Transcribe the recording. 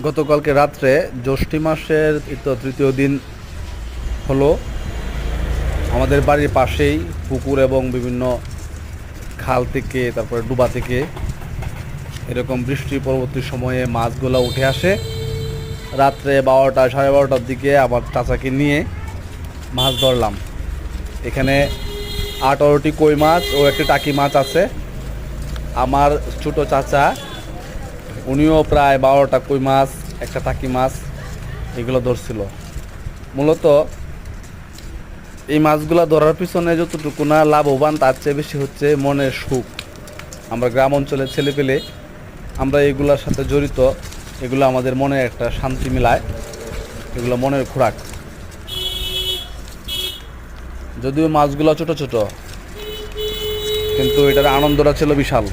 গতকালকে রাত্রে জ্যৈষ্ঠ মাসের তৃতীয় দিন হলো। আমাদের বাড়ির পাশেই পুকুর এবং বিভিন্ন খাল থেকে তারপরে ডুবা থেকে এরকম বৃষ্টি পরবর্তী সময়ে মাছগুলো উঠে আসে। রাত্রে 12টা সাড়ে 12টার দিকে আমার চাচাকে নিয়ে মাছ ধরলাম। এখানে 18টি কই মাছ ও একটি টাকি মাছ আছে। আমার ছোট চাচা উনিও প্রায় 12টা কই মাছ একটা টাকি মাছ এগুলো ধরছিল। মূলত এই মাছগুলো ধরার পিছনে যতটুকু না লাভবান তার চেয়ে বেশি হচ্ছে মনের সুখ। আমরা গ্রাম অঞ্চলের ছেলে পেলে আমরা এগুলোর সাথে জড়িত, এগুলো আমাদের মনে একটা শান্তি মিলায়, এগুলো মনের খোরাক। যদিও মাছগুলো ছোট ছোট কিন্তু এটার আনন্দটা ছিল বিশাল।